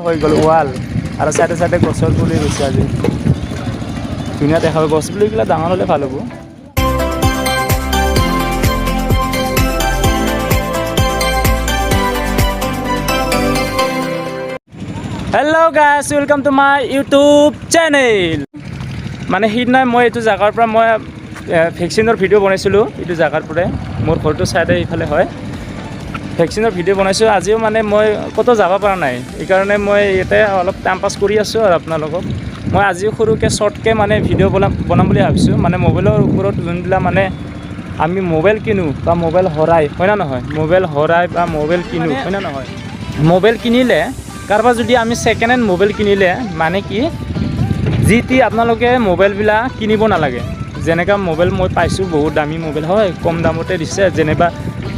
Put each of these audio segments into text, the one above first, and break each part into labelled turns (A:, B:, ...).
A: হৈ গ'ল ৱাল আৰু চাইডে চাইডে গছৰ পুলি ৰুইছে আজি ধুনীয়া দেখা হয় গছ পুলিবিলাক ডাঙৰ হ'লে ভাল হ'ব hello' guys welcome to my YouTube channel মানে সিদিনা মই এইটো জাগাৰ পৰা মই ভেকচিনৰ ভিডিঅ' বনাইছিলোঁ এইটো জাগাৰ পৰাই মোৰ ঘৰটো চাইডে এইফালে হয় ভেকচিনৰ ভিডিঅ' বনাইছোঁ আজিও মানে মই ক'তো যাব পৰা নাই এইকাৰণে মই ইয়াতে অলপ টাইম পাছ কৰি আছোঁ আৰু আপোনালোকক মই আজিও সৰুকৈ শ্বৰ্টকৈ মানে ভিডিঅ' বনাম বুলি ভাবিছোঁ মানে মোবাইলৰ ওপৰত যোনবিলাক মানে আমি মোবাইল কিনো বা মোবাইল হৰাই হয় না নহয় মোবাইল হৰাই বা মোবাইল কিনো হয় না নহয় মোবাইল কিনিলে কাৰোবাৰ যদি আমি ছেকেণ্ড হেণ্ড মোবাইল কিনিলে মানে কি যি টি আপোনালোকে মোবাইলবিলাক কিনিব নালাগে যেনেকৈ মোবাইল মই পাইছোঁ বহুত দামী মোবাইল হয় কম দামতে দিছে যেনিবা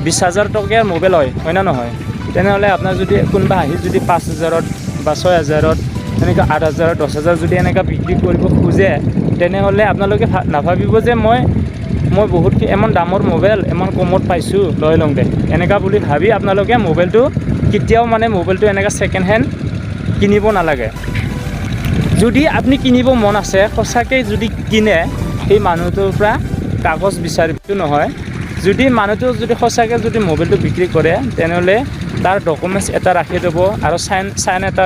A: 20,000 টকীয়া মোবাইল হয় না নহয় তেনেহ'লে আপোনাৰ যদি কোনোবা আহি যদি 5,000ত বা 6,000ত এনেকৈ 8,000 10,000 যদি এনেকৈ বিক্ৰী কৰিব খোজে তেনেহ'লে আপোনালোকে নাভাবিব যে মই বহুত ইমান দামৰ মোবাইল ইমান কমত পাইছোঁ লৈ লওঁ দে এনেকুৱা বুলি ভাবি আপোনালোকে মোবাইলটো কেতিয়াও মানে মোবাইলটো এনেকৈ ছেকেণ্ড হেণ্ড কিনিব নালাগে যদি আপুনি কিনিব মন আছে সঁচাকৈ যদি কিনে সেই মানুহটোৰ পৰা কাগজ বিচাৰিবটো নহয় যদি মানুহটো যদি সঁচাকৈ যদি মোবাইলটো বিক্ৰী কৰে তেনেহ'লে তাৰ ডকুমেণ্টছ এটা ৰাখি দিব আৰু চাইন এটা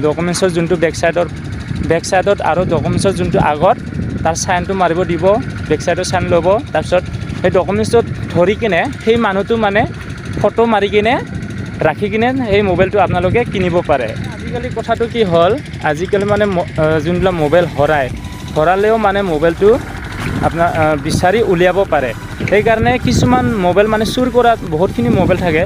A: ডকুমেণ্টছৰ যোনটো বেক চাইডত আৰু ডকুমেণ্টছৰ যোনটো আগত তাৰ চাইনটো মাৰিব দিব বেক চাইডৰ চাইন ল'ব তাৰপিছত সেই ডকুমেণ্টছটো ধৰি কিনে সেই মানুহটো মানে ফটো মাৰি কিনে ৰাখি কিনে সেই মোবাইলটো আপোনালোকে কিনিব পাৰে আজিকালি কথাটো কি হ'ল আজিকালি মানে যোনবিলাক মোবাইল হৰালেও মানে মোবাইলটো আপোনাৰ বিচাৰি উলিয়াব পাৰে সেইকাৰণে কিছুমান মোবাইল মানে চুৰ কৰা বহুতখিনি মোবাইল থাকে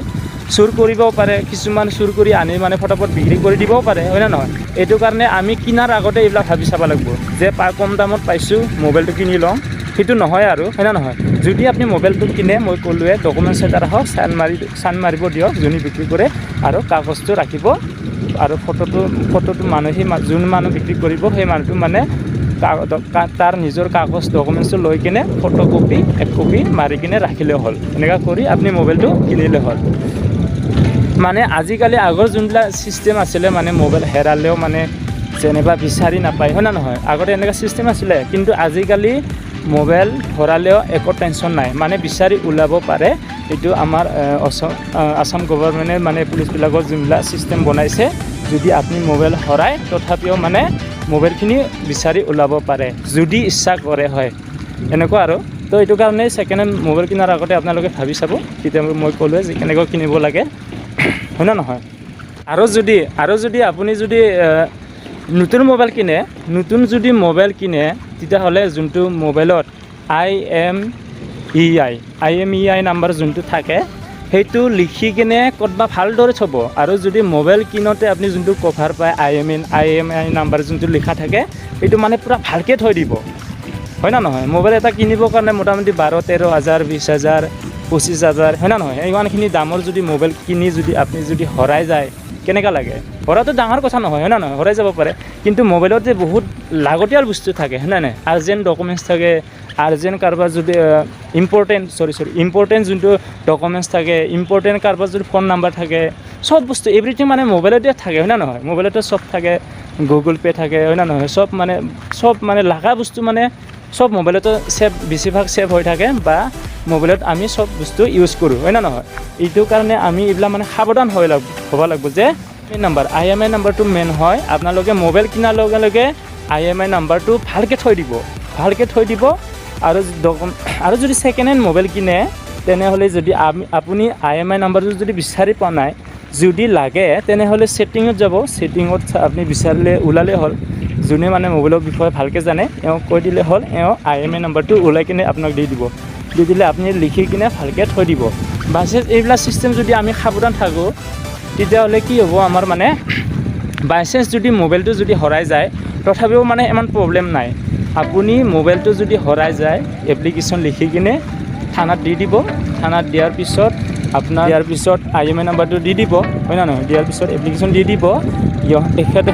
A: চুৰ কৰিব পাৰে কিছুমান চুৰ কৰি আনি মানে ফটাফট বিক্ৰী কৰি দিবও পাৰে হয় না নহয় এইটো কাৰণে আমি কিনাৰ আগতে এইবিলাক ভাবি চাব লাগিব যে কম দামত পাইছোঁ মোবাইলটো কিনি লওঁ সেইটো নহয় আৰু হয় না নহয় যদি আপুনি মোবাইলটো কিনে মই ক'লোৱে ডকুমেণ্টছ এটা ৰাখক চাইন মাৰিব দিয়ক যোনে বিক্ৰী কৰে আৰু কাগজটো ৰাখিব আৰু ফটোটো মানুহে যোন মানুহ বিক্ৰী কৰিব সেই মানুহটো মানে তাৰ নিজৰ কাগজ ডকুমেণ্টছটো লৈ কিনে ফটোকপি এক কপি মাৰি কিনে ৰাখিলে হ'ল এনেকুৱা কৰি আপুনি মোবাইলটো কিনিলে হ'ল মানে আজিকালি আগৰ যোনবিলাক ছিষ্টেম আছিলে মানে মোবাইল হেৰালেও মানে যেনিবা বিচাৰি নাপায় হয় না নহয় আগতে এনেকুৱা ছিষ্টেম আছিলে কিন্তু আজিকালি মোবাইল হৰালেও একো টেনশ্যন নাই মানে বিচাৰি ওলাব পাৰে এইটো আমাৰ আসাম গভৰ্ণমেণ্টে মানে পুলিচবিলাকৰ যোনবিলাক ছিষ্টেম বনাইছে যদি আপুনি মোবাইল হৰাই তথাপিও মানে মোবাইলখিনি বিচাৰি ওলাব পাৰে যদি ইচ্ছা কৰে হয় এনেকুৱা আৰু তো এইটো কাৰণে ছেকেণ্ড হেণ্ড মোবাইল কিনাৰ আগতে আপোনালোকে ভাবি চাব তেতিয়া মই ক'লোৱে যে কেনেকৈ কিনিব লাগে হয় না নহয় আৰু যদি আপুনি যদি নতুন মোবাইল কিনে তেতিয়াহ'লে যোনটো মোবাইলত IMEI নাম্বাৰ যোনটো থাকে সেইটো লিখি কিনে ক'ৰবাত ভালদৰে থ'ব আৰু যদি মোবাইল কিনোতে আপুনি যোনটো কভাৰ পায় IMEI নাম্বাৰ যোনটো লিখা থাকে সেইটো মানে পূৰা ভালকৈ থৈ দিব হয় না নহয় মোবাইল এটা কিনিবৰ কাৰণে মোটামুটি 12-13 হাজাৰ 20,000 25,000 হয় না নহয় ইমানখিনি দামৰ যদি মোবাইল কিনি যদি আপুনি যদি হৰাই যায় কেনেকুৱা লাগে হৰাটো ডাঙৰ কথা নহয় হয় না নহয় হৰাই যাব পাৰে কিন্তু মোবাইলত যে বহুত লাগতিয়াল বস্তু থাকে হয় না নাই আৰ্জেণ্ট ডকুমেণ্টছ থাকে আৰ্জেণ্ট কাৰোবাৰ যদি ইম্পৰ্টেণ্ট যোনটো ডকুমেণ্টছ থাকে ইম্পৰ্টেণ্ট কাৰোবাৰ যদি ফোন নাম্বাৰ থাকে চব বস্তু এভৰিথিং মানে মোবাইলতে থাকে হয় না নহয় মোবাইলতে চব থাকে গুগল পে' থাকে হয় না নহয় চব মানে লাগা বস্তু মানে চব মোবাইলতে বেছিভাগ ছেভ হৈ থাকে বা মোবাইলত আমি চব বস্তু ইউজ কৰোঁ হয় না নহয় এইটো কাৰণে আমি এইবিলাক মানে সাৱধান হ'ব লাগিব যে IMEI নাম্বাৰটো মেইন হয় আপোনালোকে মোবাইল কিনাৰ লগে লগে IMEI নাম্বাৰটো ভালকৈ থৈ দিব আৰু যদি ছেকেণ্ড হেণ্ড মোবাইল কিনে তেনেহ'লে যদি আপুনি IMEI নাম্বাৰটো যদি বিচাৰি পোৱা নাই যদি লাগে তেনেহ'লে ছেটিঙত যাব ছেটিঙত আপুনি বিচাৰিলে ওলালে হ'ল যোনে মানে মোবাইলৰ বিষয়ে ভালকৈ জানে এওঁক কৈ দিলে হ'ল এওঁ IMEI নাম্বাৰটো ওলাই কিনে আপোনাক দি দিলে আপুনি লিখি কিনে ভালকৈ থৈ দিব বাছেছ এইবিলাক ছিষ্টেম যদি আমি সাৱধান থাকোঁ তেতিয়াহ'লে কি হ'ব আমাৰ মানে বাইচান্স যদি মোবাইলটো যদি হৰাই যায় তথাপিও মানে ইমান প্ৰব্লেম নাই আপুনি মোবাইলটো যদি হৰাই যায় এপ্লিকেশ্যন লিখি কিনে থানাত দি দিব থানাত দিয়াৰ পিছত IMEI নাম্বাৰটো দি দিব হয় না নহয় দিয়াৰ পিছত এপ্লিকেশ্যন দি দিব তেখেতে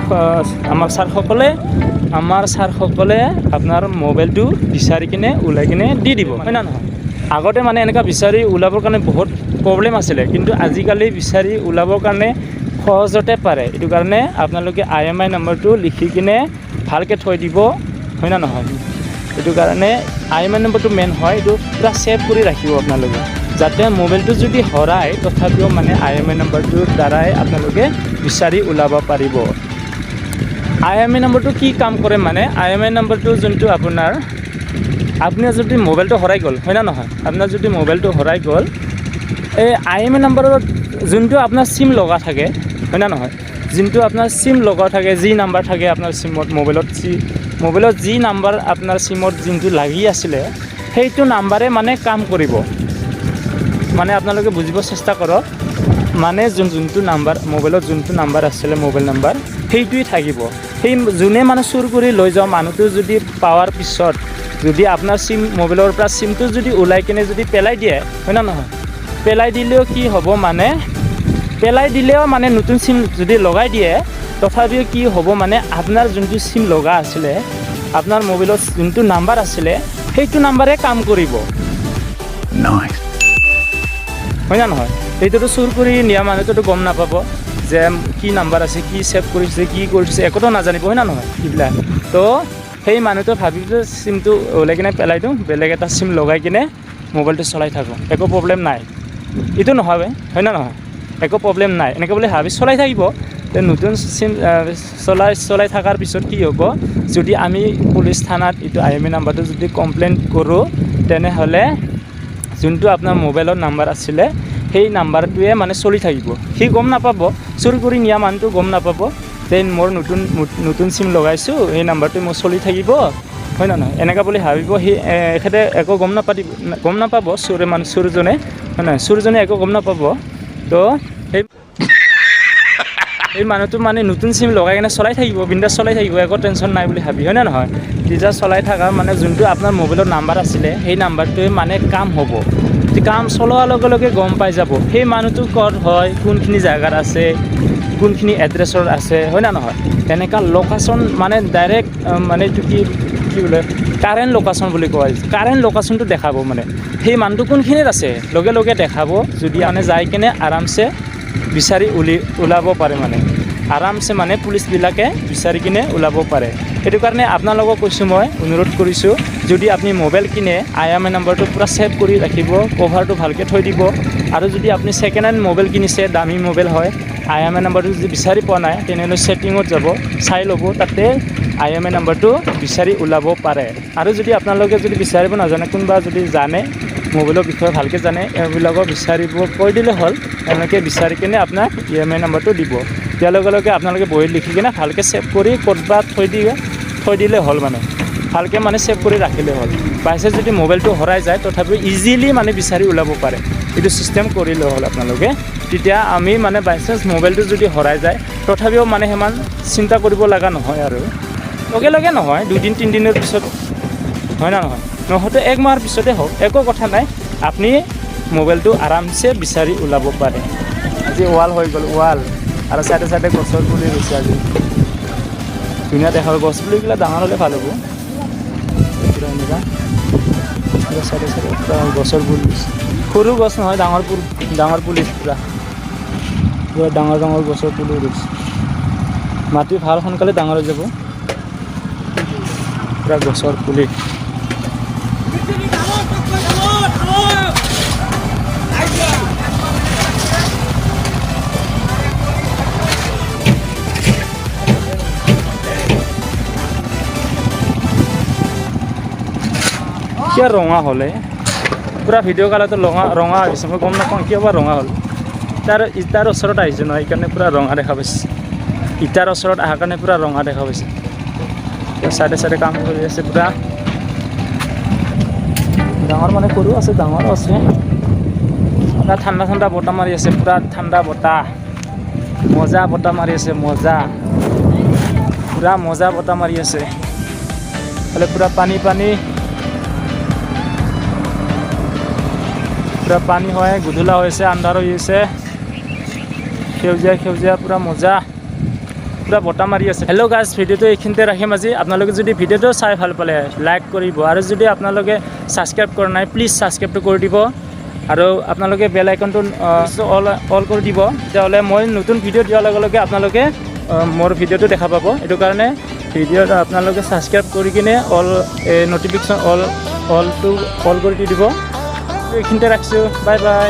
A: আমাৰ ছাৰসকলে আপোনাৰ মোবাইলটো বিচাৰি কিনে ওলাই কিনে দি দিব হয় না নহয় আগতে মানে এনেকুৱা বিচাৰি ওলাবৰ কাৰণে বহুত প্ৰব্লেম আছিলে কিন্তু আজিকালি বিচাৰি ওলাবৰ কাৰণে সহজতে পাৰে। এইটো কাৰণে আপোনালোকে IMI নম্বৰটো লিখি কিনে ভালকৈ থৈ দিব, হয় না নহয়? এইটো কাৰণে IMI নম্বৰটো মেইন হয়, এইটো পূৰা ছেভ কৰি ৰাখিব আপোনালোকে, যাতে মোবাইলটো যদি হেৰাই তথাপিও মানে IMI নম্বৰটোৰ দ্বাৰাই আপোনালোকে বিচাৰি ওলাব পাৰিব। IMI নম্বৰটো কি কাম কৰে মানে, IMI নম্বৰটো যোনটো আপোনাৰ যদি মোবাইলটো হেৰাই গ'ল, হয় না নহয়? আপোনাৰ যদি মোবাইলটো হেৰাই গ'ল, এই IMI নম্বৰত যোনটো আপোনাৰ চিম লগা থাকে, হয় না নহয়? যোনটো আপোনাৰ চিম লগা থাকে, যি নাম্বাৰ থাকে আপোনাৰ চিমত, মোবাইলত যি নাম্বাৰ আপোনাৰ চিমত যোনটো লাগি আছিলে, সেইটো নাম্বাৰে মানে কাম কৰিব। মানে আপোনালোকে বুজিব চেষ্টা কৰক, মানে যোনটো নাম্বাৰ মোবাইলত যোনটো নাম্বাৰ আছিলে, মোবাইল নাম্বাৰ সেইটোৱে থাকিব। সেই যোনে মানে চুৰ কৰি লৈ যাওঁ মানুহটো যদি পাৱাৰ পিছত যদি আপোনাৰ মোবাইলৰ পৰা চিমটো যদি ওলাই কিনে যদি পেলাই দিয়ে, হয় না নহয়? পেলাই দিলেও কি হ'ব মানে, নতুন চিম যদি লগাই দিয়ে তথাপিও কি হ'ব মানে, আপোনাৰ যোনটো চিম লগা আছিলে, আপোনাৰ মোবাইলত যোনটো নাম্বাৰ আছিলে সেইটো নাম্বাৰে কাম কৰিব, হয় না নহয়? সেইটোতো চুৰ কৰি নিয়া মানুহটোতো গম নাপাব যে কি নাম্বাৰ আছে, কি ছেভ কৰিছে, কি কৰিছে, একোতো নাজানিব, হয় না নহয়? এইবিলাক তো সেই মানুহটো ভাবিব চিমটো ওলাই কিনে পেলাই দিওঁ, বেলেগ এটা চিম লগাই কিনে মোবাইলটো চলাই থাকোঁ, একো প্ৰব্লেম নাই। এইটো নহয়, হয় না নহয়? একো প্ৰব্লেম নাই এনেকৈ বুলি ভাবি চলাই থাকিব। নতুন চিম চলাই থকাৰ পিছত কি হ'ব, যদি আমি পুলিচ থানাত এইটো IMI নাম্বাৰটো যদি কমপ্লেইন কৰোঁ, তেনেহ'লে যোনটো আপোনাৰ মোবাইলৰ নাম্বাৰ আছিলে সেই নাম্বাৰটোৱে মানে চলি থাকিব। সি গম নাপাব, চুৰি কৰি নিয়া মানুহটো গম নাপাব যে মোৰ নতুন চিম লগাইছোঁ, এই নাম্বাৰটো মোৰ চলি থাকিব, হয় না নহয়? এনেকুৱা বুলি ভাবিব। সি এখেতে একো গম নাপাব চুৰজনে, হয় নহয়? চুৰজনে একো গম নাপাব। তো সেই মানুহটো মানে নতুন চিম লগাই কিনে চলাই থাকিব, বিন্দাছ চলাই থাকিব, একো টেনশ্যন নাই বুলি ভাবি, হয় না নহয়? তেতিয়া চলাই থকা মানে যোনটো আপোনাৰ মোবাইলৰ নাম্বাৰ আছিলে সেই নাম্বাৰটোৱে মানে কাম হ'ব। কাম চলোৱাৰ লগে লগে গম পাই যাব সেই মানুহটো ক'ত হয়, কোনখিনি জেগাত আছে, কোনখিনি এড্ৰেছৰ আছে, হয় না নহয়? তেনেকুৱা লোকেশ্যন মানে ডাইৰেক্ট মানে এইটো কি বোলে, কাৰেণ্ট লোকেশ্যন বুলি কয়। কাৰেণ্ট লোকেশ্যনটো দেখাব, মানে সেই মানুহটো কোনখিনিত আছে লগে লগে দেখাব। যদি মানে যাই কিনে আৰামছে বিচাৰি ওলাব পাৰে, মানে আৰামছে মানে পুলিচবিলাকে বিচাৰি কিনে ওলাব পাৰে। সেইটো কাৰণে আপোনালোকক কৈছোঁ, মই অনুৰোধ কৰিছোঁ, যদি আপুনি মোবাইল কিনে IMI নম্বৰটো পূৰা ছেভ কৰি ৰাখিব, কভাৰটো ভালকৈ থৈ দিব। আৰু যদি আপুনি ছেকেণ্ড হেণ্ড মোবাইল কিনিছে, দামী মোবাইল হয়, IMI নম্বৰটো যদি বিচাৰি পোৱা নাই, তেনেহ'লে ছেটিঙত যাব, চাই ল'ব, তাতে IMI নম্বৰটো বিচাৰি ওলাব পাৰে। আৰু যদি আপোনালোকে যদি বিচাৰিব নাজানে, কোনোবা যদি জানে মোবাইলৰ বিষয়ে ভালকৈ জানে, এইবিলাকক বিচাৰিব কৈ দিলে হ'ল, এনেকৈ বিচাৰি কিনে আপোনাক IMI নম্বৰটো দিব। দিয়াৰ লগে লগে আপোনালোকে বহীত লিখি কিনে ভালকৈ ছেভ কৰি ক'ৰবাত থৈ দিলে হ'ল, মানে ভালকৈ মানে ছেভ কৰি ৰাখিলে হ'ল। বাইচাঞ্চ যদি মোবাইলটো হেৰাই যায় তথাপিও ইজিলি মানে বিচাৰি ওলাব পাৰে, এইটো ছিষ্টেম কৰিলে হ'ল আপোনালোকে। তেতিয়া আমি মানে বাইচাঞ্চ মোবাইলটো যদি হেৰাই যায় তথাপিও মানে সিমান চিন্তা কৰিব লগা নহয়, আৰু লগে লগে নহয়, 2-3 দিনৰ পিছত, হয় না নহয়? নহয়তো 1 মাহৰ পিছতে হওক, একো কথা নাই, আপুনি মোবাইলটো আৰামছে বিচাৰি ওলাব পাৰে। আজি ৱাল হৈ গ'ল, ৱাল আৰু চাইডে চাইডে গছৰ পুলি ৰুইছে। আজি ধুনীয়া দেখা হয়, গছ পুলিবিলাক ডাঙৰ হ'লে ভাল হ'ব। পূৰা এনেকুৱা পূৰা চাইডে চাইডে পূৰা গছৰ পুলি ৰুইছে, সৰু গছ নহয়, ডাঙৰ পুলি, পূৰা ডাঙৰ গছৰ পুলি ৰুইছে। মাটি ভাল, সোনকালে ডাঙৰ হৈ যাব, পূৰা গছৰ পুলি। কিয় ৰঙা হ'লে পূৰা ভিডিঅ' কলতো ৰঙা হৈ গৈছে, মই গম নাপাওঁ কিয় বা ৰঙা হ'ল। ইটাৰ ওচৰত আহিছে নহয়, সেইকাৰণে পূৰা ৰঙা দেখা পাইছে। ইটাৰ ওচৰত অহাৰ কাৰণে পূৰা ৰঙা দেখা পাইছে। চাইডে চাইডে কাম কৰি আছে, পূৰা ডাঙৰ মানে সৰু আছে, ডাঙৰো আছে। পূৰা ঠাণ্ডা বতাহ মাৰি আছে, পূৰা ঠাণ্ডা বতাহ, মজা বতাহ মাৰি আছে, পূৰা মজা বতাহ মাৰি আছে। এইফালে পূৰা পানী, পূৰা পানী হয়, গধূলা হৈছে, আন্ধাৰ হৈ আছে, সেউজীয়া পূৰা মজা, পূৰা বতাহ মাৰি আছে। হেল্ল' গাইজ, ভিডিঅ'টো এইখিনিতে ৰাখিম আজি। আপোনালোকে যদি ভিডিঅ'টো চাই ভাল পালে লাইক কৰিব, আৰু যদি আপোনালোকে ছাবস্ক্ৰাইব কৰা নাই প্লিজ ছাবস্ক্ৰাইবটো কৰি দিব। আৰু আপোনালোকে বেল আইকনটো অল কৰি দিব, তেতিয়াহ'লে মই নতুন ভিডিঅ' দিয়াৰ লগে লগে আপোনালোকে মোৰ ভিডিঅ'টো দেখা পাব। এইটো কাৰণে ভিডিঅ'ত আপোনালোকে ছাবস্ক্ৰাইব কৰি কিনে নটিফিকেশ্যন অল কৰি দি দিব। এইখিনিতে ৰাখিছোঁ, বাই বাই।